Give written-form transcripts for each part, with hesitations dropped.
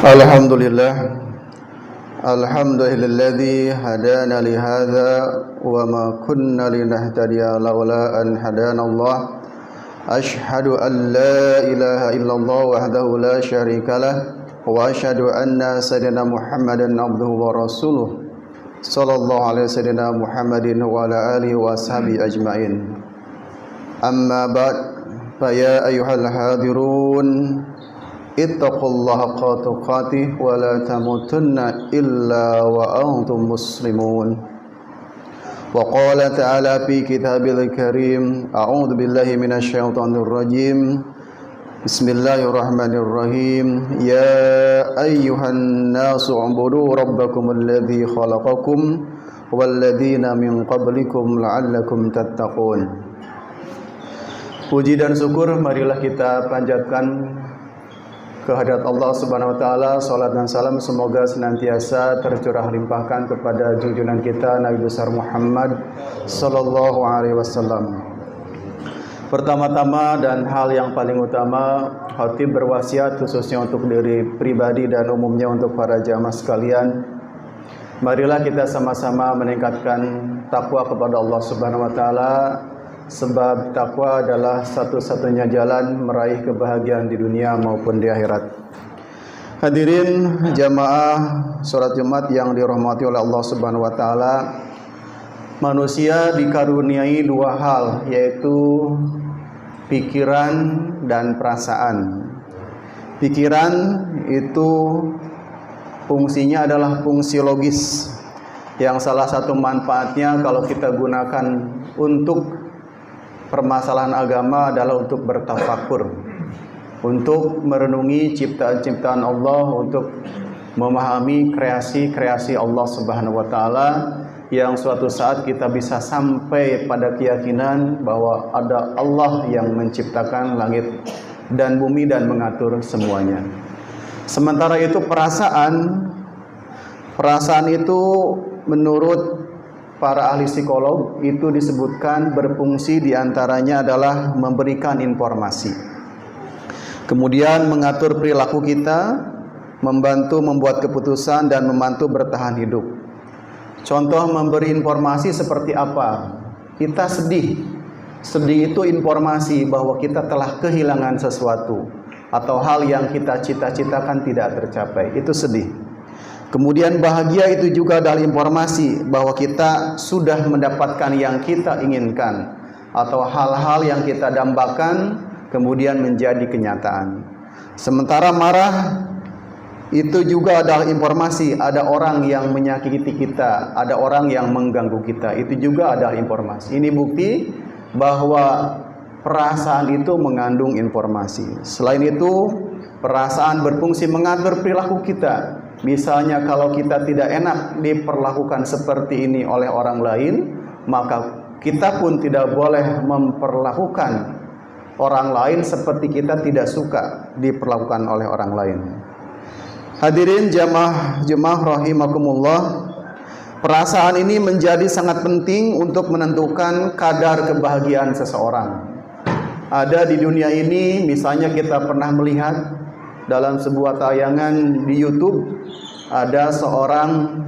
Alhamdulillah, alhamdulillahilladzi hadana li hadza wa ma kunna linahtadiya laula an hadanallah. Asyhadu an la ilaha illallah wahdahu la syarikalah wa asyhadu anna sayyidina Muhammadan abduhu wa rasuluh sallallahu alaihi sayyidina Muhammadin wa ala alihi wa ashabihi ajmain. Amma ba'd, fa ya ayyuhal hadirun ittaqullaha haqqa tuqatih wa la tamutunna illa wa antum muslimun. Wa qala ta'ala fi kitabil karim, a'udzu billahi minasy syaithanir rajim. Bismillahirrahmanirrahim. Ya ayyuhan nasu ubudu rabbakumul ladzi khalaqakum wal ladzina min qablikum la'allakum tattaqun. Puji dan syukur marilah kita panjatkan kehadirat Allah Subhanahu wa taala. Salat dan salam semoga senantiasa tercurah limpahkan kepada junjungan kita Nabi besar Muhammad sallallahu alaihi wasallam. Pertama-tama dan hal yang paling utama, khatib berwasiat khususnya untuk diri pribadi dan umumnya untuk para jamaah sekalian. Marilah kita sama-sama meningkatkan takwa kepada Allah Subhanahu wa taala, sebab takwa adalah satu-satunya jalan meraih kebahagiaan di dunia maupun di akhirat. Hadirin jamaah salat Jumat yang dirahmati oleh Allah Subhanahu wa taala, manusia dikaruniai dua hal, yaitu pikiran dan perasaan. Pikiran itu fungsinya adalah fungsi logis, yang salah satu manfaatnya kalau kita gunakan untuk permasalahan agama adalah untuk bertafakur, untuk merenungi ciptaan-ciptaan Allah, untuk memahami kreasi-kreasi Allah Subhanahu wa taala, yang suatu saat kita bisa sampai pada keyakinan bahwa ada Allah yang menciptakan langit dan bumi dan mengatur semuanya. Sementara itu perasaan itu menurut para ahli psikolog itu disebutkan berfungsi diantaranya adalah memberikan informasi, kemudian mengatur perilaku kita, membantu membuat keputusan dan membantu bertahan hidup. Contoh memberi informasi seperti apa? Kita sedih itu informasi bahwa kita telah kehilangan sesuatu atau hal yang kita cita-citakan tidak tercapai, itu sedih. Kemudian bahagia itu juga adalah informasi bahwa kita sudah mendapatkan yang kita inginkan atau hal-hal yang kita dambakan kemudian menjadi kenyataan. Sementara marah itu juga adalah informasi, ada orang yang menyakiti kita, ada orang yang mengganggu kita, itu juga adalah informasi. Ini bukti bahwa perasaan itu mengandung informasi. Selain itu, perasaan berfungsi mengatur perilaku kita. Misalnya kalau kita tidak enak diperlakukan seperti ini oleh orang lain, maka kita pun tidak boleh memperlakukan orang lain seperti kita tidak suka diperlakukan oleh orang lain. Hadirin jemaah rahimakumullah, perasaan ini menjadi sangat penting untuk menentukan kadar kebahagiaan seseorang. Ada di dunia ini, misalnya kita pernah melihat dalam sebuah tayangan di YouTube, ada seorang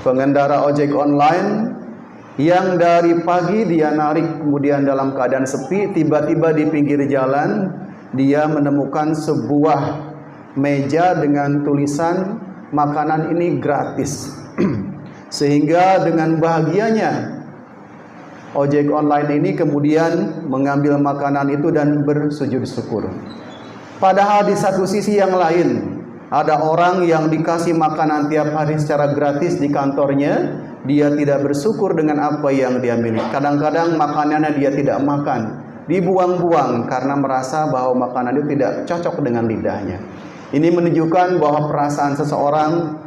pengendara ojek online yang dari pagi dia narik, kemudian dalam keadaan sepi, tiba-tiba di pinggir jalan dia menemukan sebuah meja dengan tulisan makanan ini gratis. Sehingga dengan bahagianya ojek online ini kemudian mengambil makanan itu dan bersujud syukur. Padahal di satu sisi yang lain, ada orang yang dikasih makanan tiap hari secara gratis di kantornya, dia tidak bersyukur dengan apa yang dia miliki. Kadang-kadang makanannya dia tidak makan, dibuang-buang karena merasa bahwa makanan itu tidak cocok dengan lidahnya. Ini menunjukkan bahwa perasaan seseorang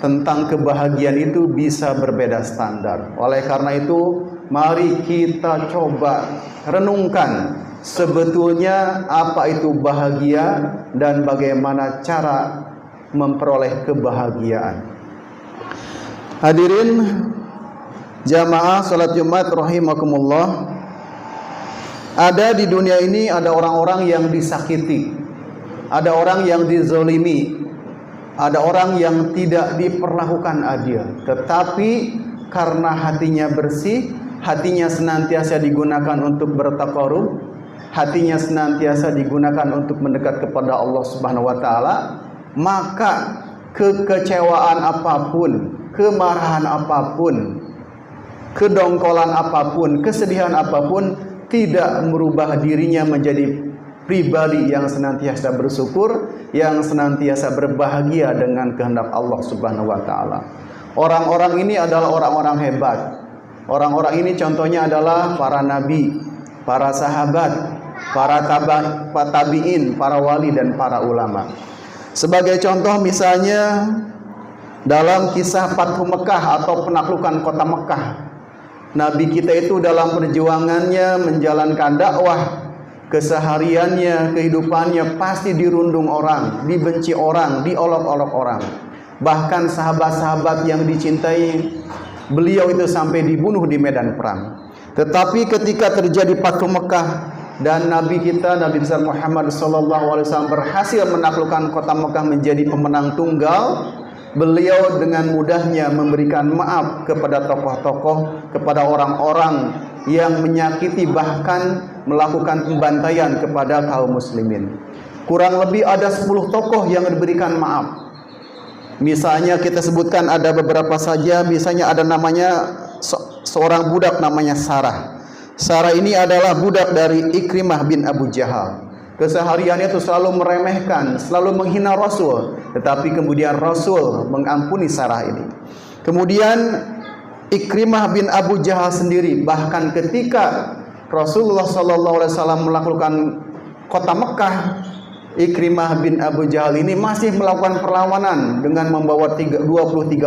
tentang kebahagiaan itu bisa berbeda standar. Oleh karena itu, mari kita coba renungkan sebetulnya apa itu bahagia dan bagaimana cara memperoleh kebahagiaan. Hadirin jamaah salat Jumat rahimakumullah, ada di dunia ini ada orang-orang yang disakiti, ada orang yang dizolimi, ada orang yang tidak diperlakukan adil, tetapi karena hatinya bersih, hatinya senantiasa digunakan untuk bertaqarrub, hatinya senantiasa digunakan untuk mendekat kepada Allah Subhanahu wa taala, maka kekecewaan apapun, kemarahan apapun, kedongkolan apapun, kesedihan apapun tidak merubah dirinya menjadi pribadi yang senantiasa bersyukur, yang senantiasa berbahagia dengan kehendak Allah Subhanahu wa taala. Orang-orang ini adalah orang-orang hebat. Orang-orang ini contohnya adalah para nabi, para sahabat, para tabi'in, para wali dan para ulama. Sebagai contoh misalnya dalam kisah Fathu Mekah atau penaklukan kota Mekah, Nabi kita itu dalam perjuangannya menjalankan dakwah, kesehariannya, kehidupannya pasti dirundung orang, dibenci orang, diolok-olok orang. Bahkan sahabat-sahabat yang dicintai beliau itu sampai dibunuh di medan perang. Tetapi ketika terjadi Fathu Mekah dan Nabi kita, Nabi besar Muhammad SAW berhasil menaklukkan kota Mekah menjadi pemenang tunggal, beliau dengan mudahnya memberikan maaf kepada tokoh-tokoh, kepada orang-orang yang menyakiti bahkan melakukan pembantaian kepada kaum muslimin. Kurang lebih ada 10 tokoh yang diberikan maaf. Misalnya kita sebutkan ada beberapa saja, misalnya ada namanya seorang budak namanya Sarah. Sarah ini adalah budak dari Ikrimah bin Abu Jahal. Kesehariannya itu selalu meremehkan, selalu menghina Rasul. Tetapi kemudian Rasul mengampuni Sarah ini. Kemudian Ikrimah bin Abu Jahal sendiri, bahkan ketika Rasulullah SAW melakukan kota Mekah, Ikrimah bin Abu Jahal ini masih melakukan perlawanan dengan membawa 23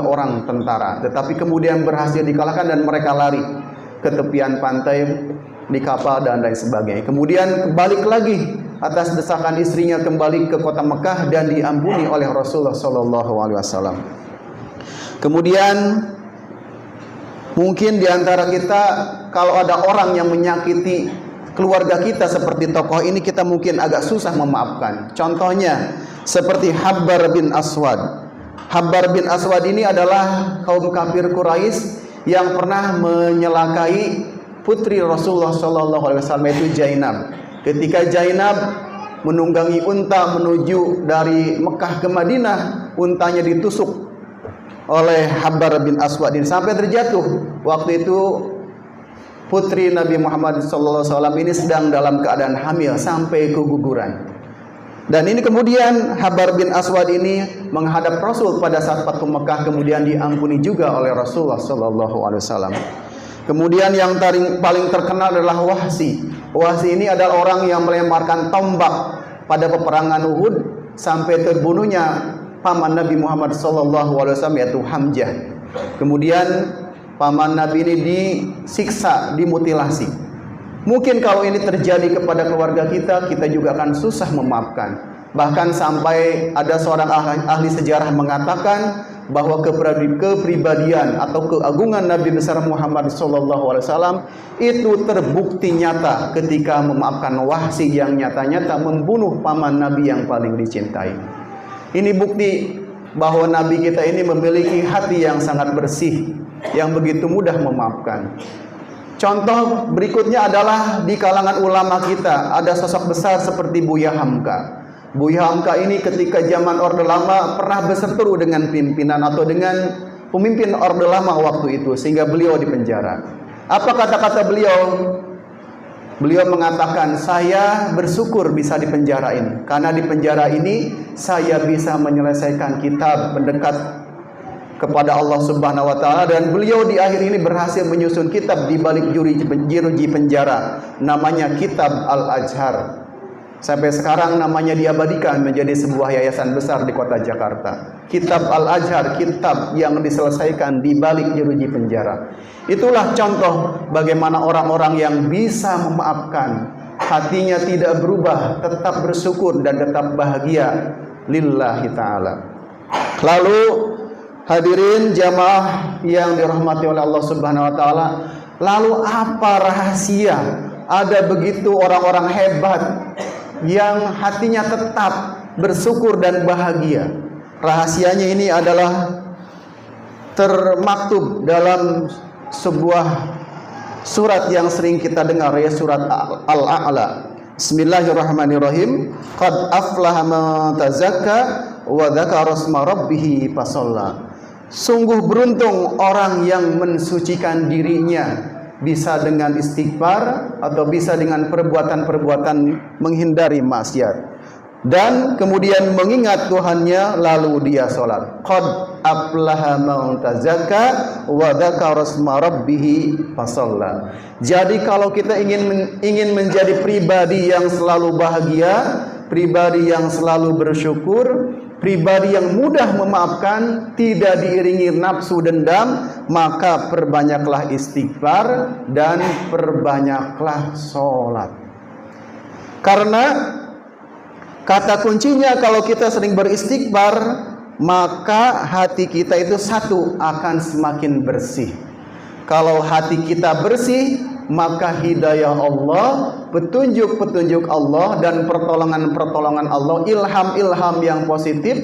orang tentara. Tetapi kemudian berhasil dikalahkan dan mereka lari ke tepian pantai di kapal dan lain sebagainya. Kemudian balik lagi atas desakan istrinya kembali ke kota Mekah dan diampuni oleh Rasulullah SAW. Kemudian mungkin diantara kita kalau ada orang yang menyakiti keluarga kita seperti tokoh ini, kita mungkin agak susah memaafkan. Contohnya seperti Habbar bin Aswad. Habbar bin Aswad ini adalah kaum kafir Quraisy yang pernah menyelakai putri Rasulullah SAW itu Zainab. Ketika Zainab menunggangi unta menuju dari Mekah ke Madinah, untanya ditusuk oleh Habbar bin Aswad ini sampai terjatuh. Waktu itu putri Nabi Muhammad SAW ini sedang dalam keadaan hamil sampai keguguran. Dan ini kemudian Habbar bin Aswad ini menghadap Rasul pada saat Fathu Mekah, kemudian diampuni juga oleh Rasulullah SAW. Kemudian yang paling terkenal adalah Wahsy. Wahsy ini adalah orang yang melemparkan tombak pada peperangan Uhud sampai terbunuhnya paman Nabi Muhammad SAW yaitu Hamzah. Kemudian paman Nabi ini disiksa, dimutilasi. Mungkin kalau ini terjadi kepada keluarga kita, kita juga akan susah memaafkan. Bahkan sampai ada seorang ahli sejarah mengatakan bahwa kepribadian atau keagungan Nabi besar Muhammad SAW itu terbukti nyata ketika memaafkan Wahsy yang nyata-nyata membunuh paman Nabi yang paling dicintai. Ini bukti bahwa Nabi kita ini memiliki hati yang sangat bersih, yang begitu mudah memaafkan. Contoh berikutnya adalah di kalangan ulama kita ada sosok besar seperti Buya Hamka. Buya Hamka ini ketika zaman Orde Lama pernah berseteru dengan pimpinan atau dengan pemimpin Orde Lama waktu itu sehingga beliau dipenjara. Apa kata-kata beliau? Beliau mengatakan, saya bersyukur bisa di penjara ini, karena di penjara ini saya bisa menyelesaikan kitab mendekat kepada Allah Subhanahu wa taala, dan beliau di akhir ini berhasil menyusun kitab di balik jeruji penjara namanya Kitab Al-Azhar. Sampai sekarang namanya diabadikan menjadi sebuah yayasan besar di kota Jakarta. Kitab Al-Azhar, kitab yang diselesaikan di balik jeruji penjara. Itulah contoh bagaimana orang-orang yang bisa memaafkan, hatinya tidak berubah, tetap bersyukur dan tetap bahagia lillahi ta'ala. Lalu hadirin jamaah yang dirahmati oleh Allah Subhanahu wa taala, lalu apa rahasia ada begitu orang-orang hebat yang hatinya tetap bersyukur dan bahagia. Rahasianya ini adalah termaktub dalam sebuah surat yang sering kita dengar, ya, surat Al-A'la. Bismillahirrahmanirrahim. Qad aflaha man tazakka wa dzakara asma rabbih fasalla. Sungguh beruntung orang yang mensucikan dirinya, bisa dengan istighfar atau bisa dengan perbuatan-perbuatan menghindari maksiat, dan kemudian mengingat Tuhannya lalu dia salat. Qad aflaha man tazakka wa dzakara asma rabbih fasalla. Jadi kalau kita ingin menjadi pribadi yang selalu bahagia, pribadi yang selalu bersyukur, pribadi yang mudah memaafkan, tidak diiringi nafsu dendam, maka perbanyaklah istighfar dan perbanyaklah salat. Karena kata kuncinya kalau kita sering beristighfar, maka hati kita itu satu akan semakin bersih. Kalau hati kita bersih, maka hidayah Allah, petunjuk-petunjuk Allah dan pertolongan-pertolongan Allah, ilham-ilham yang positif,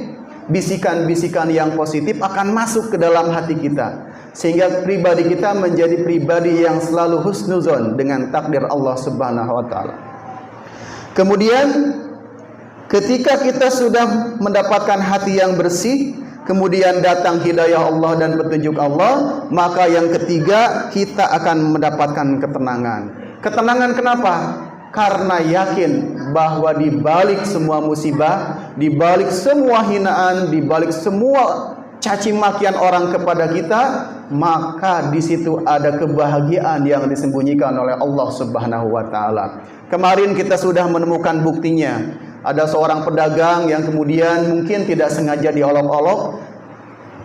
bisikan-bisikan yang positif akan masuk ke dalam hati kita, sehingga pribadi kita menjadi pribadi yang selalu husnuzon dengan takdir Allah Subhanahu wa taala. Kemudian ketika kita sudah mendapatkan hati yang bersih, kemudian datang hidayah Allah dan petunjuk Allah, maka yang ketiga kita akan mendapatkan ketenangan. Ketenangan kenapa? Karena yakin bahwa di balik semua musibah, di balik semua hinaan, di balik semua caci makian orang kepada kita, maka di situ ada kebahagiaan yang disembunyikan oleh Allah Subhanahu wa taala. Kemarin kita sudah menemukan buktinya. Ada seorang pedagang yang kemudian mungkin tidak sengaja diolok-olok,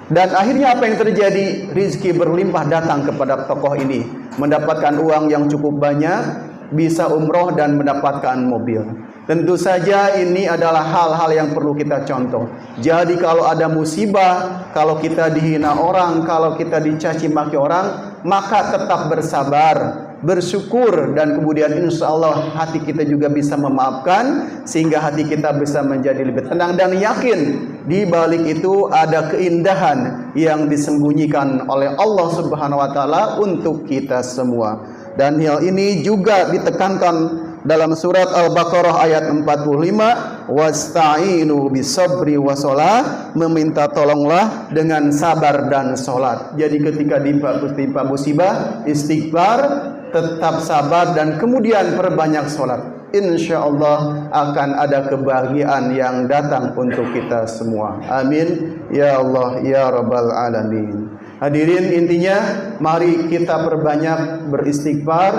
dan akhirnya apa yang terjadi? Rizki berlimpah datang kepada tokoh ini, mendapatkan uang yang cukup banyak, bisa umroh dan mendapatkan mobil. Tentu saja ini adalah hal-hal yang perlu kita contoh. Jadi kalau ada musibah, kalau kita dihina orang, kalau kita dicaci maki orang, maka tetap bersabar, bersyukur, dan kemudian insya Allah hati kita juga bisa memaafkan, sehingga hati kita bisa menjadi lebih tenang dan yakin di balik itu ada keindahan yang disembunyikan oleh Allah Subhanahu wa taala untuk kita semua. Dan hal ini juga ditekankan dalam surat Al-Baqarah ayat 45, wasta'inu bisabri wasolah, meminta tolonglah dengan sabar dan solat. Jadi ketika ditimpa musibah, istighfar, tetap sabar, dan kemudian perbanyak solat. Insya Allah akan ada kebahagiaan yang datang untuk kita semua. Amin ya Allah ya Rabbal Alamin. Hadirin, intinya mari kita perbanyak beristighfar,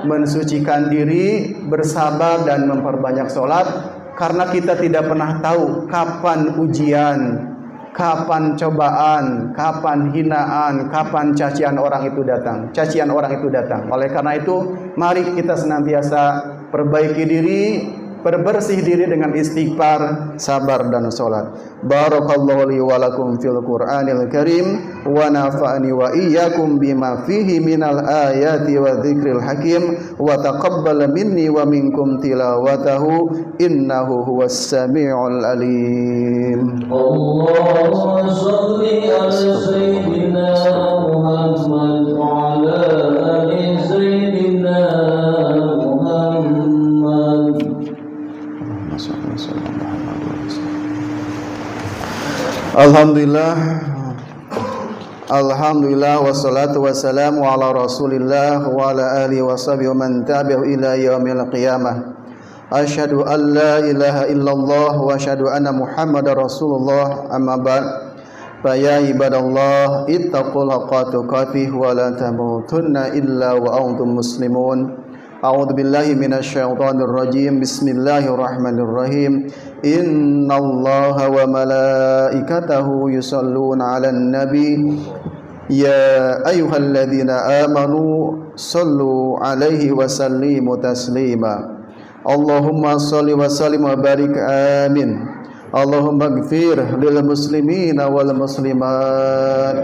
mensucikan diri, bersabar, dan memperbanyak sholat. Karena kita tidak pernah tahu kapan ujian, kapan cobaan, kapan hinaan, kapan cacian orang itu datang. Oleh karena itu, mari kita senantiasa perbaiki diri, perbersih diri dengan istighfar, sabar, dan sholat. Barakallahu li wa lakum fil Qur'anil Karim, wa nafa'ani wa iyyakum bima fihi minal ayati wa dzikril hakim, wa taqabbal minni wa minkum tilawatahu, innahu huwas sami'ul alim. Allahumma shalli ala sayyidina Muhammad wa ala ali sayyidina Muhammad. Alhamdulillah wassalatu wassalamu ala Rasulillah wa ala alihi wa sahbihi wa man tabi'ahu ila yaumil qiyamah. Asyhadu an la ilaha illallah wa asyhadu anna Muhammadar Rasulullah. Amma ba'd. Fa ya ibadallah, ittaqul haqqa tuqatih wa la tamutunna illa wa antum muslimun. A'udzu billahi minasyaitonir rajim. Bismillahirrahmanirrahim. Innallaha wa malaikatahu yusholluna 'alan nabi. Ya ayyuhalladzina amanu shallu 'alaihi wa sallimu taslima. Allahumma shalli wa sallim wa barik, amin. Allahumma ighfir lil muslimina wal muslimat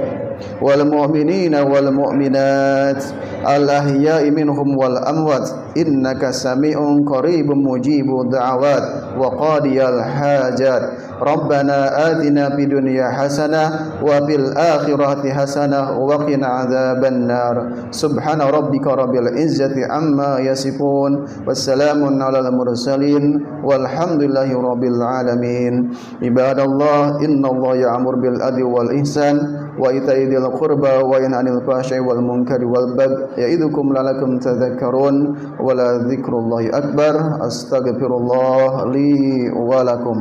wal mu'minina wal mu'minat al ahya'i minhum wal amwat إنك سميع قريب مجيب الدعوات وقاضي الحاجات ربنا آتنا في الدنيا حسنة وفي الآخرة حسنة وقنا عذاب النار سبحان ربك رب العزة عما يصفون والسلام على المرسلين والحمد لله رب العالمين عباد الله إن الله يأمر بالعدل والإحسان وإيتاء ذي القربى وينهى عن الفحشاء والمنكر والبغي يعظكم لعلكم تذكرون ولذكر الله أكبر أستغفر الله لي ولكم